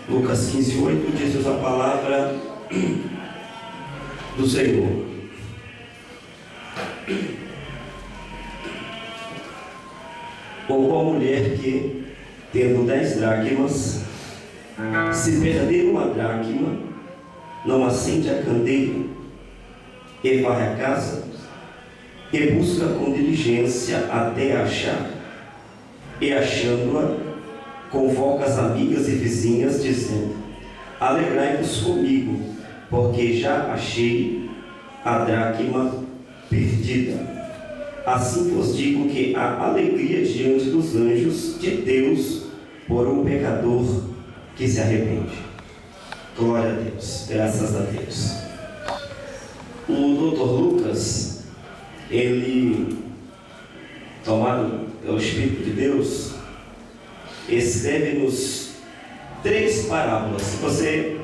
Lucas 15:8 diz a palavra do Senhor. Ou qual mulher que, tendo 10 dracmas, se perder uma dracma, não acende a candeia e varre a casa e busca com diligência até achar, e achando-a, convoca as amigas e vizinhas, dizendo: alegrai-vos comigo, porque já achei a dracma perdida. Assim vos digo que há alegria diante dos anjos de Deus por um pecador que se arrepende. Glória a Deus, graças a Deus. O Dr. Lucas, ele, tomado pelo Espírito de Deus, escreve-nos 3 parábolas. Se você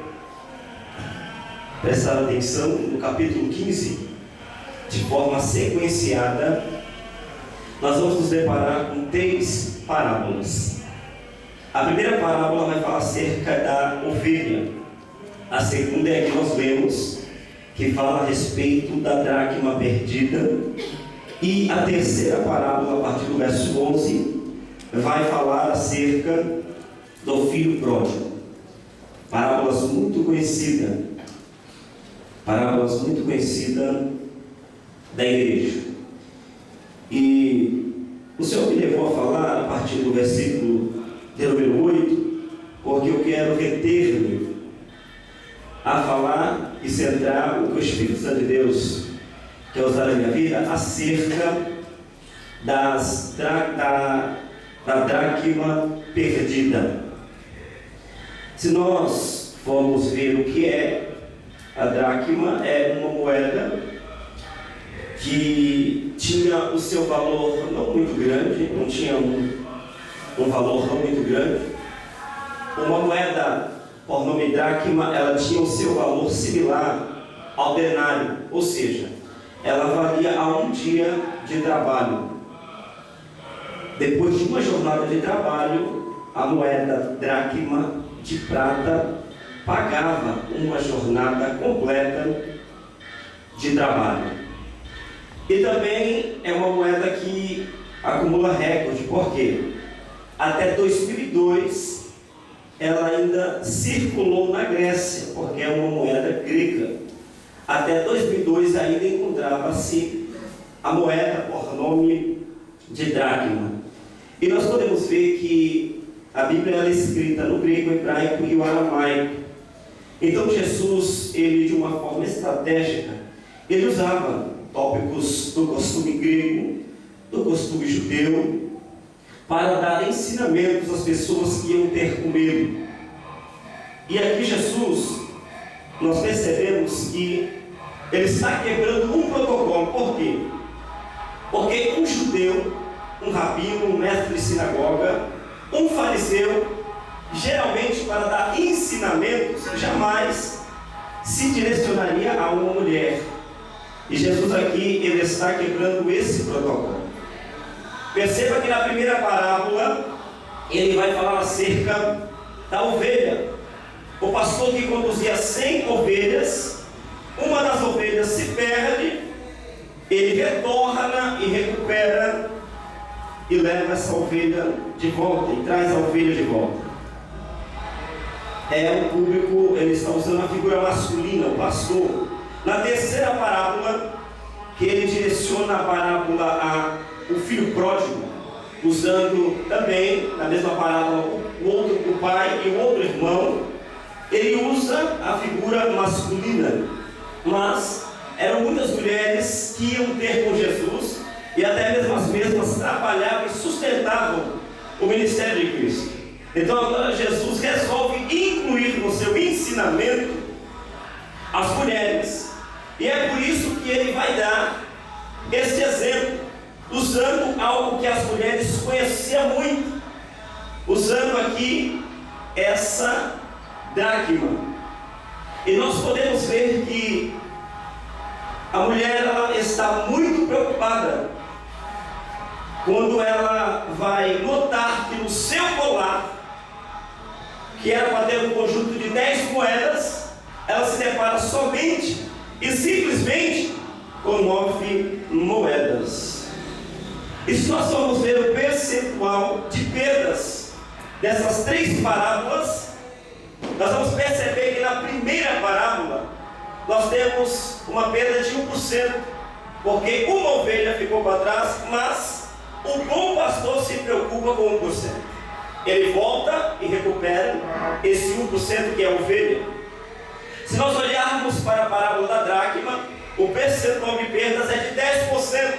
prestar atenção no capítulo 15, de forma sequenciada, nós vamos nos deparar com 3 parábolas. A primeira parábola vai falar acerca da ovelha. A segunda é a que nós lemos, que fala a respeito da dracma perdida. E a terceira parábola, a partir do verso 11, vai falar acerca do filho pródigo. Parábolas muito conhecidas da igreja. E o Senhor me levou a falar a partir do versículo de número 8, porque eu quero reter-me a falar e centrar o que o Espírito Santo de Deus quer usar na minha vida acerca da dracma perdida. Se nós formos ver o que é a dracma, é uma moeda que tinha o seu valor não muito grande, não tinha um valor não muito grande. Uma moeda por nome dracma, ela tinha o seu valor similar ao denário, ou seja, ela valia a um dia de trabalho. Depois de uma jornada de trabalho, a moeda dracma de prata pagava uma jornada completa de trabalho. E também é uma moeda que acumula recorde, porque até 2002 ela ainda circulou na Grécia, porque é uma moeda grega. Até 2002 ainda encontrava-se a moeda por nome de dracma. E nós podemos ver que a Bíblia é escrita no grego, hebraico e o aramaico. Então Jesus, ele de uma forma estratégica, ele usava tópicos do costume grego, do costume judeu, para dar ensinamentos às pessoas que iam ter com ele. E aqui Jesus, nós percebemos que ele está quebrando um protocolo. Por quê? Porque um judeu, um rabino, um mestre de sinagoga, um fariseu, geralmente para dar ensinamentos, jamais se direcionaria a uma mulher. E Jesus aqui, ele está quebrando esse protocolo. Perceba que na primeira parábola, ele vai falar acerca da ovelha. O pastor que conduzia 100 ovelhas, uma das ovelhas se perde, ele retorna e recupera e leva essa ovelha de volta, e traz a ovelha de volta. O público, ele está usando a figura masculina, o pastor. Na terceira parábola, que ele direciona a parábola ao filho pródigo, usando também, na mesma parábola, o pai e o outro irmão, ele usa a figura masculina. Mas eram muitas mulheres que iam ter com Jesus, e até mesmo as mesmas trabalhavam e sustentavam o ministério de Cristo. Então agora Jesus resolve incluir no seu ensinamento as mulheres. E é por isso que ele vai dar este exemplo, usando algo que as mulheres conheciam muito, usando aqui essa dracma. E nós podemos ver que a mulher, ela está muito preocupada quando ela vai notar que no seu colar, que era para ter um conjunto de 10 moedas, ela se depara somente e simplesmente com 9 moedas. E se nós formos ver o percentual de perdas dessas 3 parábolas, nós vamos perceber que na primeira parábola nós temos uma perda de 1%, porque uma ovelha ficou para trás, mas o bom pastor se preocupa com 1%. Ele volta e recupera esse 1% que é a ovelha. Se nós olharmos para a parábola da dracma, o percentual de perdas é de 10%.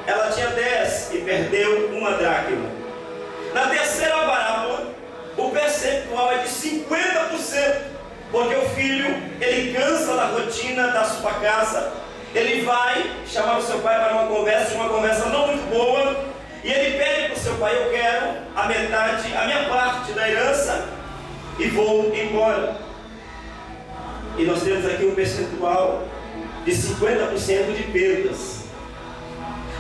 Ela tinha 10 e perdeu uma dracma. Na terceira parábola, o percentual é de 50%, porque o filho, ele cansa da rotina da sua casa, ele vai chamar o seu pai para uma conversa não muito boa, e ele pede para o seu pai: eu quero a metade, a minha parte da herança, e vou embora. E nós temos aqui um percentual de 50% de perdas.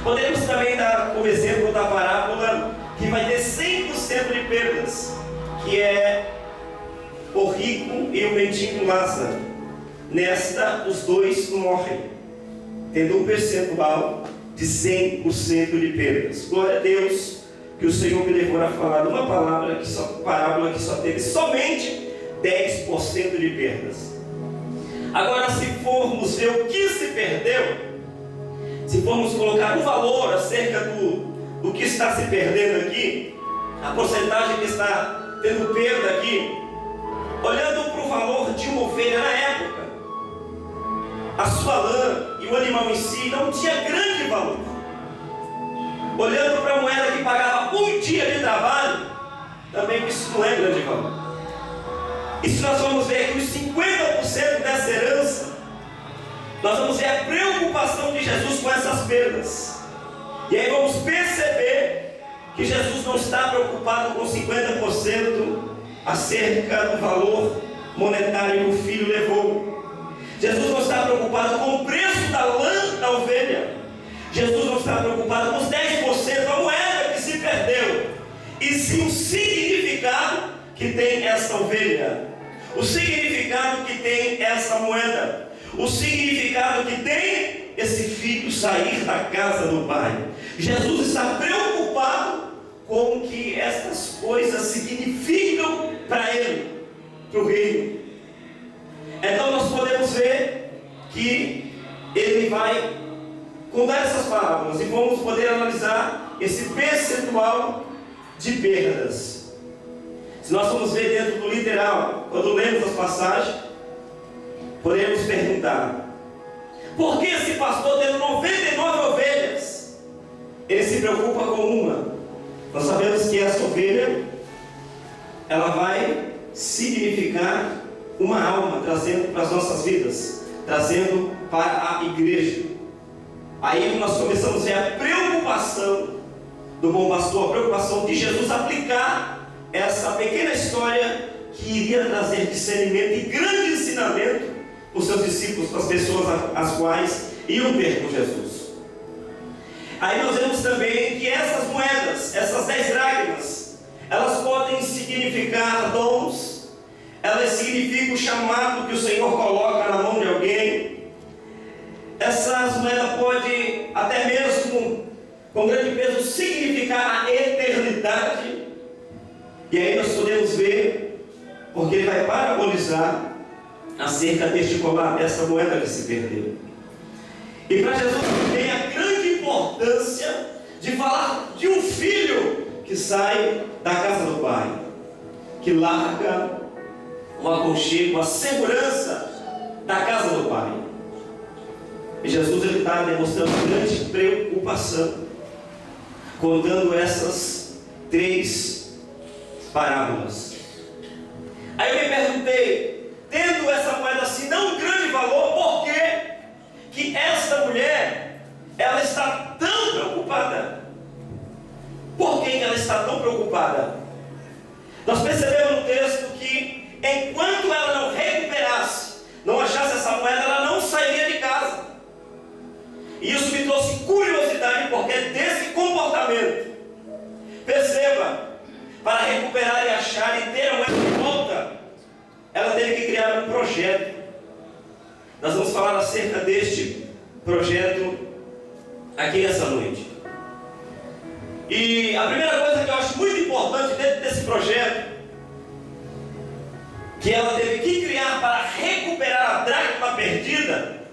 Podemos também dar como exemplo da parábola que vai ter 100% de perdas, que é o rico e o mendigo Lázaro. Nesta, os dois morrem, tendo um percentual de 100% de perdas. Glória a Deus, que o Senhor me levou a falar uma parábola que só teve somente 10% de perdas. Agora, se formos ver o que se perdeu, se formos colocar um valor acerca do que está se perdendo aqui, a porcentagem que está tendo perda aqui, olhando para o valor de uma ovelha na época, a sua lã e o animal em si não tinha grande valor. Olhando para a moeda que pagava um dia de trabalho, também isso não é grande valor. E se nós vamos ver aqui os 50% dessa herança, nós vamos ver a preocupação de Jesus com essas perdas. E aí vamos perceber que Jesus não está preocupado com 50% acerca do valor monetário que o filho levou. Jesus não está preocupado com o preço da lã da ovelha. Jesus não está preocupado com os 10% da moeda que se perdeu, e sim o significado que tem essa ovelha, o significado que tem essa moeda, o significado que tem esse filho sair da casa do pai. Jesus está preocupado com o que estas coisas significam para ele, para o reino. Então nós podemos ver que ele vai contar essas parábolas e vamos poder analisar esse percentual de perdas. Se nós formos ver dentro do literal, quando lemos as passagens, podemos perguntar: por que esse pastor, tendo 99 ovelhas, ele se preocupa com uma? Nós sabemos que essa ovelha, ela vai significar uma alma, trazendo para as nossas vidas, trazendo para a igreja. Aí nós começamos a ver a preocupação do bom pastor, a preocupação de Jesus aplicar essa pequena história que iria trazer discernimento e grande ensinamento para os seus discípulos, para as pessoas as quais iam ter com Jesus. Aí nós vemos também que essas moedas, essas 10 dracmas, elas podem significar dons, elas significam o chamado que o Senhor coloca na mão de alguém. Essas moedas podem até mesmo, com grande peso, significar a eternidade. E aí nós podemos ver, porque ele vai parabolizar acerca deste colar, dessa moeda que se perdeu. E para Jesus tem a grande importância de falar de um filho que sai da casa do pai, que larga o aconchego, a segurança da casa do pai. E Jesus está demonstrando grande preocupação, contando essas 3 parábolas. Aí eu me perguntei, tendo essa moeda assim não grande valor, por que essa mulher, ela está tão preocupada? Por que ela está tão preocupada? Nós percebemos no texto que enquanto ela não recuperasse, não achasse essa moeda, ela não sairia de casa. E isso me trouxe curiosidade, porque desse comportamento, perceba, para recuperar e achar e ter a moeda de volta, ela teve que criar um projeto. Nós vamos falar acerca deste projeto aqui essa noite. E a primeira coisa que eu acho muito importante dentro desse projeto, que ela teve que criar para recuperar a dracma perdida,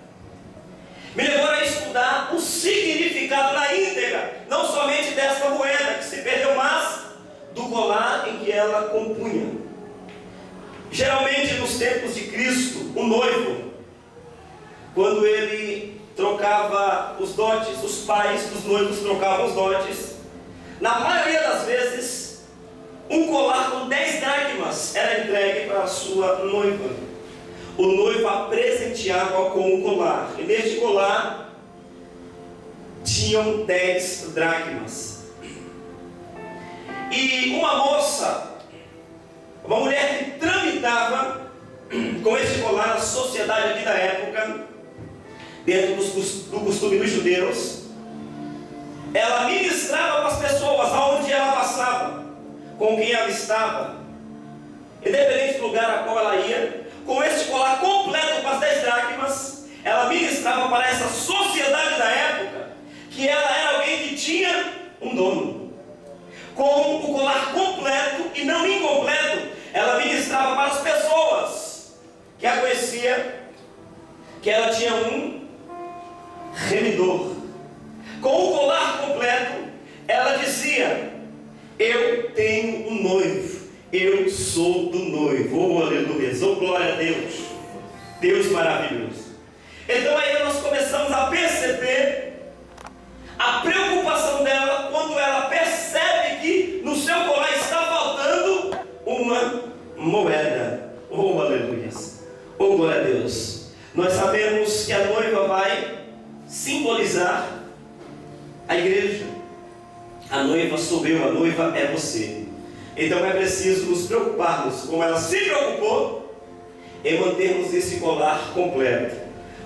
me levou a estudar o significado na íntegra, não somente desta moeda que se perdeu, mas do colar em que ela compunha. Geralmente nos tempos de Cristo, o noivo, quando ele trocava os dotes, os pais dos noivos trocavam os dotes, na maioria das vezes, um colar com 10 dracmas era entregue para a sua noiva. O noivo a presenteava com um colar, e neste colar tinham 10 dracmas. E uma moça, uma mulher que tramitava com este colar na sociedade aqui da época, dentro do costume dos judeus, ela ministrava para as pessoas aonde ela passava, com quem ela estava, independente do lugar a qual ela ia, com este colar completo com as 10 dracmas, ela ministrava para essa sociedade da época que ela era alguém que tinha um dono. Com o colar completo e não incompleto, ela ministrava para as pessoas que a conhecia que ela tinha um remidor. Com o colar completo, ela dizia: eu tenho um noivo, eu sou do noivo. Oh, aleluia, oh, glória a Deus, Deus maravilhoso. Então aí nós começamos a perceber a preocupação dela quando ela percebe que no seu colar está faltando uma moeda. Oh, aleluia, oh, glória a Deus. Nós sabemos que a noiva vai simbolizar a igreja. A noiva sou eu, a noiva é você. Então é preciso nos preocuparmos, como ela se preocupou, em mantermos esse colar completo,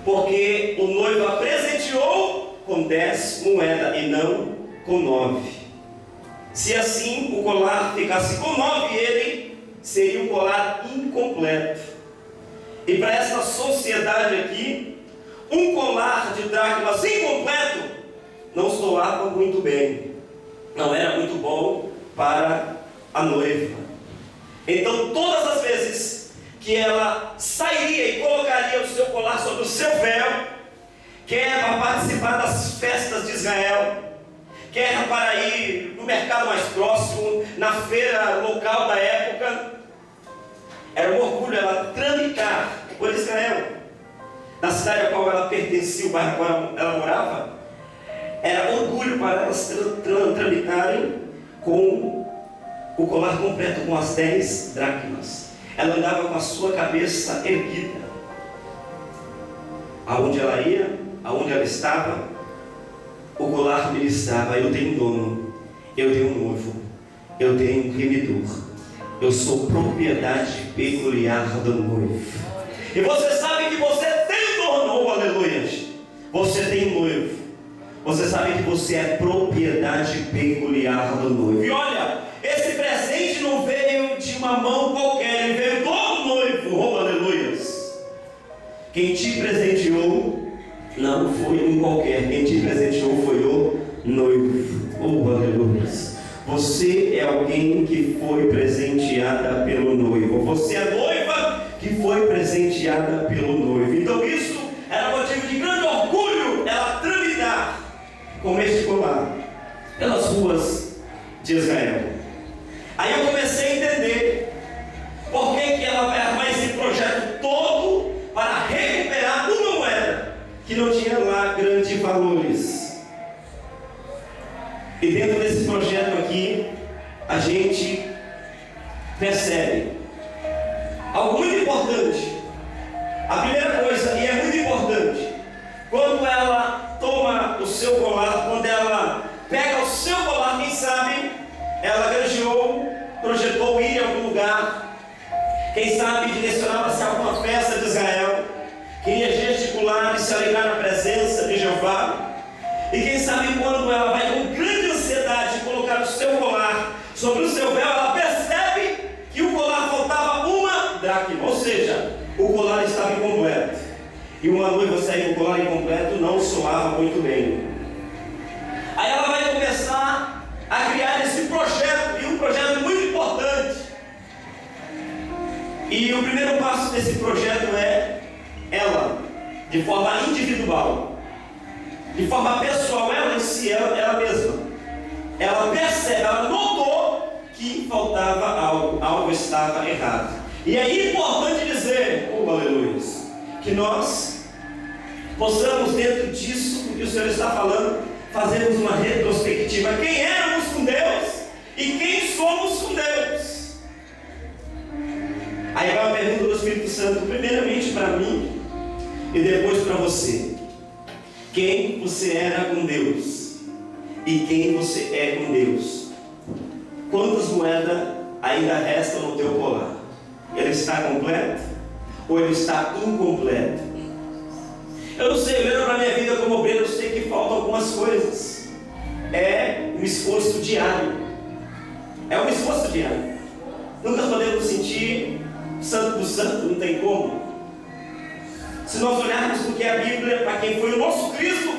porque o noivo a presenteou com 10 moedas e não com 9. Se assim o colar ficasse com 9, ele seria um colar incompleto. E para essa sociedade aqui, um colar de dracmas incompleto não soava muito bem, não era muito bom para a noiva. Então todas as vezes que ela sairia e colocaria o seu colar sobre o seu véu, quer para participar das festas de Israel, quer para ir no mercado mais próximo, na feira local da época, era um orgulho ela tramitar por Israel, na cidade a qual ela pertencia, o bairro a qual ela morava. Era orgulho para elas tramitarem com o colar completo, com as 10 dracmas. Ela andava com a sua cabeça erguida. Aonde ela ia, aonde ela estava, o colar ministrava: eu tenho um dono, eu tenho um noivo, eu tenho um remidor, eu sou propriedade peculiar do noivo. E você sabe que você tem um dono, oh, aleluia. Você tem um noivo. Você sabe que você é propriedade peculiar do noivo. E olha, esse presente não veio de uma mão qualquer, ele veio do noivo. Oh, aleluia. Quem te presenteou não foi um qualquer, quem te presenteou foi o noivo. Oh, aleluia. Você é alguém que foi presenteada pelo noivo. Você é noiva que foi presenteada pelo noivo. Então isso era motivo de grande orgulho ela tramitar com este colar pelas ruas de Israel. Aí eu comecei a entender por que ela vai armar esse projeto todo para recuperar uma moeda que não tinha lá grandes valores. E dentro desse projeto aqui, a gente percebe algo muito importante. A primeira coisa, e é muito importante, quando ela toma o seu colar, quando ela pega o seu colar, quem sabe ela granjeou, projetou ir em algum lugar, quem sabe direcionava-se a alguma festa de Israel, queria gesticular e se alegrar na presença de Jeová. E quem sabe quando ela vai com grande ansiedade colocar o seu colar sobre o seu véu, ela percebe que o colar faltava uma dracma, ou seja, seja, o colar estava incompleto. E uma noiva sem o colar incompleto não soava muito bem. Aí ela vai começar a criar esse projeto, e um projeto muito importante. E o primeiro passo desse projeto é ela, de forma individual, de forma pessoal, ela em si, ela mesma. Ela percebe, ela notou que faltava algo, algo estava errado. E é importante dizer, oh aleluia, que nós possamos, dentro disso que o Senhor está falando, fazermos uma retrospectiva. Quem éramos com Deus e quem somos com Deus. Aí vai uma pergunta do Espírito Santo, primeiramente para mim e depois para você. Quem você era com Deus e quem você é com Deus? Quantas moedas ainda restam no teu colar? Ele está completo ou ele está incompleto? Eu não sei, olhando para a minha vida como obreiro, eu sei que faltam algumas coisas. É um esforço diário. É um esforço diário. Nunca podemos sentir santo do santo, não tem como. Se nós olharmos porque a Bíblia, para quem foi o nosso Cristo,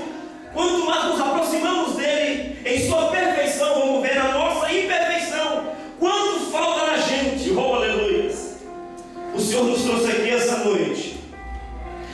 quanto mais nos aproximamos dele em sua perfeição, vamos ver a nossa imperfeição. Quanto falta na gente, oh aleluia. O Senhor nos trouxe aqui essa noite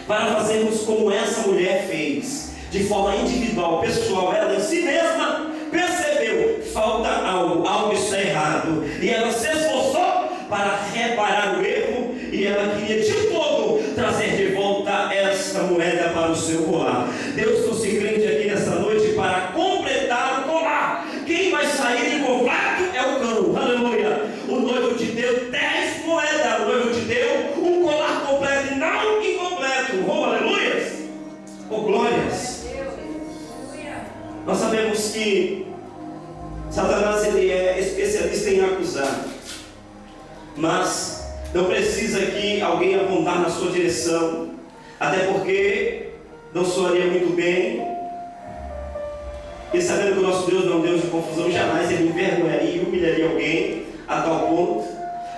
para fazermos como essa mulher fez, de forma individual, pessoal. Ela em si mesma percebeu, falta algo, algo está errado, e ela se esforçou para reparar o erro, e ela queria de todo trazer de volta esta moeda para o seu colar. Deus trouxe crente aqui nesta noite para completar o colar. Quem vai sair incompleto é o cão, aleluia. O noivo te deu 10 moedas, o noivo te deu um colar completo e não incompleto, oh aleluia, oh glórias. Nós sabemos que Satanás ele é especialista em acusar, mas não precisa que alguém apontar na sua direção, até porque não soaria muito bem. E sabendo que o nosso Deus não é um Deus de confusão, jamais ele envergonharia e humilharia alguém a tal ponto.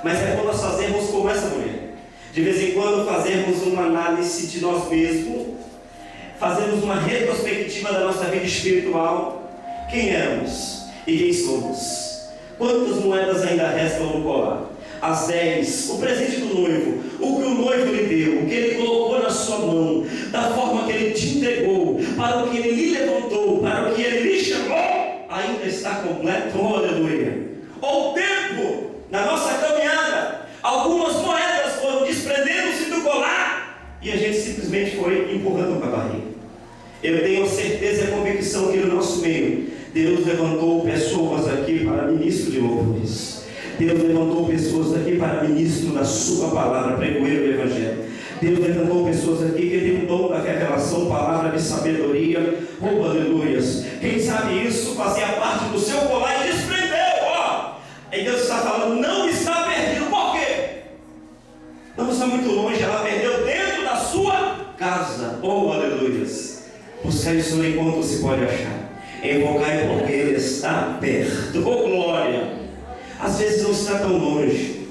Mas é quando nós fazemos como essa mulher, de vez em quando fazemos uma análise de nós mesmos, fazemos uma retrospectiva da nossa vida espiritual. Quem éramos e quem somos? Quantas moedas ainda restam no colar? As 10, o presente do noivo, o que o noivo lhe deu, o que ele colocou na sua mão, da forma que ele te entregou, para o que ele lhe levantou, para o que ele lhe chamou, ainda está completo, oh aleluia. Ou o tempo, na nossa caminhada, algumas moedas foram desprendendo-se do colar, e a gente simplesmente foi empurrando para a barriga. Eu tenho certeza e a convicção que no nosso meio, Deus levantou pessoas aqui para ministro de louvores. Deus levantou pessoas aqui para ministro da sua palavra, pregoeiro do Evangelho. Deus levantou pessoas aqui que tem o dom da revelação, palavra de sabedoria, oh aleluias. Quem sabe isso fazia parte do seu colar e desprendeu, ó. E Deus está falando, não está perdido. Por quê? Não está muito longe, ela perdeu dentro da sua casa, oh aleluias. Buscar isso no encontro se pode achar. Invocai porque Ele está perto, oh glória. Às vezes não está tão longe,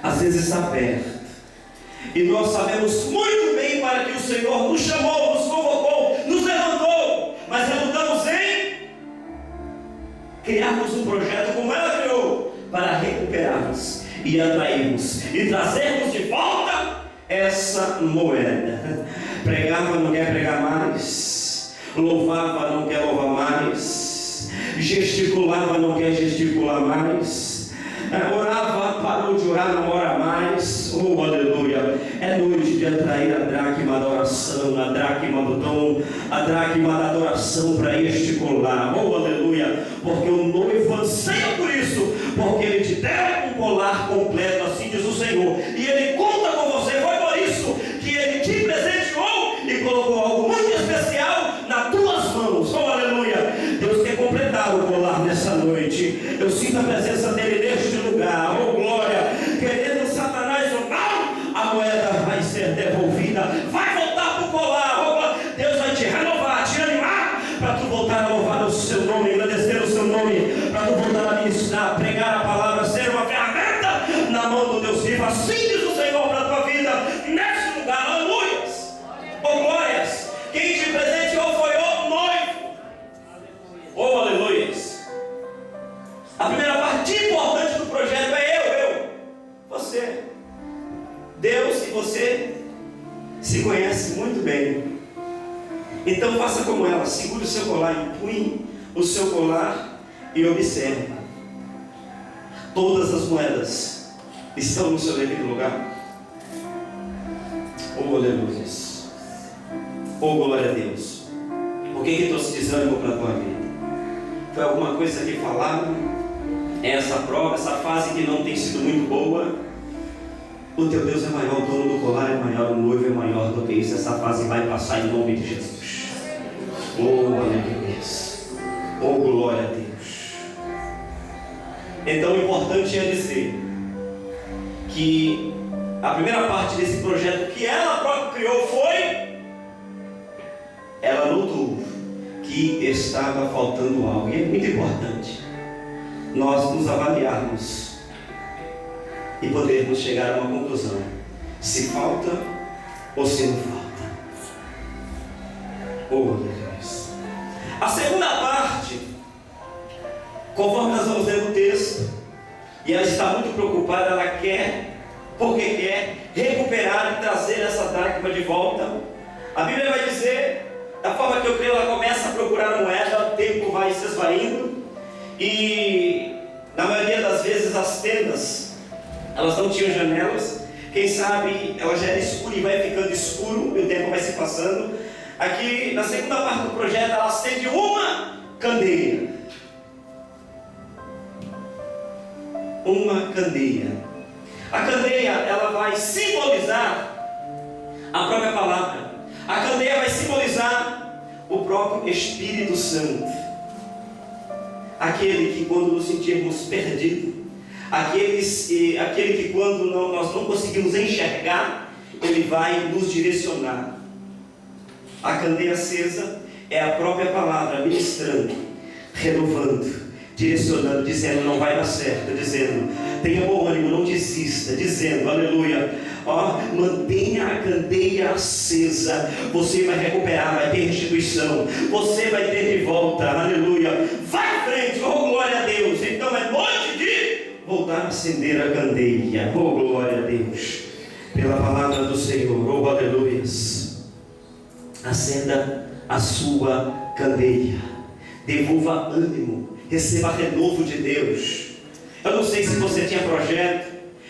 às vezes está perto, e nós sabemos muito bem para que o Senhor nos chamou, nos convocou, nos levantou, mas relutamos em criarmos um projeto como ela criou, para recuperarmos e atrairmos e trazermos de volta essa moeda. Pregava, não quer pregar mais, louvava, não quer louvar mais, gesticulava, não quer gesticular mais, orava, parou de orar, não ora mais, oh aleluia. É noite de atrair a dracma da oração, a dracma do dom, a dracma da adoração para esticular, oh aleluia, porque o noivo anseia por isso, porque ele te deu um colar completo, assim diz o Senhor, e ele conta com você. Foi por isso que ele te presenteou e colocou algo muito especial nas tuas mãos, oh aleluia. Deus quer completar o colar nessa noite. Eu sinto a presença dele neste lugar, oh glória. Querendo Satanás ou não, a moeda vai ser devolvida, vai voltar para o colar, oh glória. Deus vai te renovar, te animar, para tu voltar a louvar o seu nome, agradecer o seu nome, para tu voltar a ministrar, pregar a palavra, ser uma ferramenta na mão do Deus vivo, assim diz o Senhor. de importante do projeto é eu, você. Deus e você se conhecem muito bem. Então faça como ela, segure o seu colar, empunhe o seu colar e observe. Todas as moedas estão no seu devido lugar. Oh, aleluia. Oh, glória a Deus. O que trouxe desânimo para a tua vida? Foi alguma coisa que falaram? É essa prova, essa fase que não tem sido muito boa? O teu Deus é maior, o dono do colar é maior, o noivo é maior do que isso. Essa fase vai passar em nome de Jesus. Oh, aleluia. Oh, glória a Deus. Então o importante é dizer que a primeira parte desse projeto que ela própria criou foi: ela notou que estava faltando algo. E é muito importante nós nos avaliarmos e podermos chegar a uma conclusão: se falta ou se não falta. Oh, Deus. A segunda parte, conforme nós vamos ler o texto, e ela está muito preocupada, ela quer, porque quer recuperar e trazer essa dracma de volta. A Bíblia vai dizer, da forma que eu creio, ela começa a procurar a moeda, o tempo vai se esvaindo, e na maioria das vezes as tendas, elas não tinham janelas. Quem sabe ela já era escura e vai ficando escuro e o tempo vai se passando. Aqui na segunda parte do projeto, ela acende uma candeia. Uma candeia. A candeia, ela vai simbolizar a própria palavra. A candeia vai simbolizar o próprio Espírito Santo. Aquele que quando nos sentirmos perdidos, aquele que quando nós não conseguimos enxergar, ele vai nos direcionar. A candeia acesa é a própria palavra ministrando, renovando, direcionando, dizendo: não vai dar certo, dizendo: tenha bom ânimo, não desista, dizendo: aleluia, mantenha a candeia acesa, você vai recuperar, vai ter restituição, você vai ter de volta, aleluia, vai em frente, oh glória a Deus. Então é noite de voltar a acender a candeia, oh glória a Deus, pela palavra do Senhor, oh aleluia. Acenda a sua candeia, devolva ânimo, receba renovo de Deus. Eu não sei se você tinha projeto,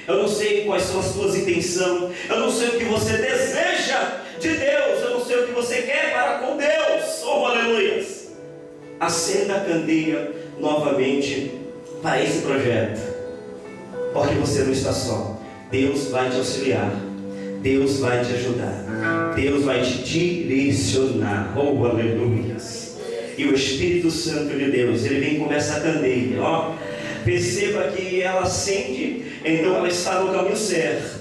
eu não sei quais são as suas intenções, eu não sei o que você deseja de Deus, eu não sei o que você quer para com Deus, oh aleluia. Acenda a candeia novamente para esse projeto, porque você não está só. Deus vai te auxiliar, Deus vai te ajudar, Deus vai te direcionar, oh aleluia. E o Espírito Santo de Deus, ele vem com essa candeia, perceba que ela acende, então ela está no caminho certo.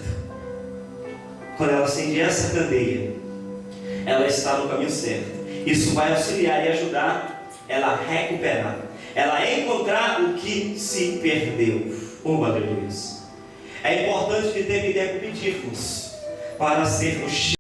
Quando ela acende essa candeia, ela está no caminho certo. Isso vai auxiliar e ajudar ela a recuperar, ela a encontrar o que se perdeu, oh aleluia. É importante de tempo em tempo pedirmos para sermos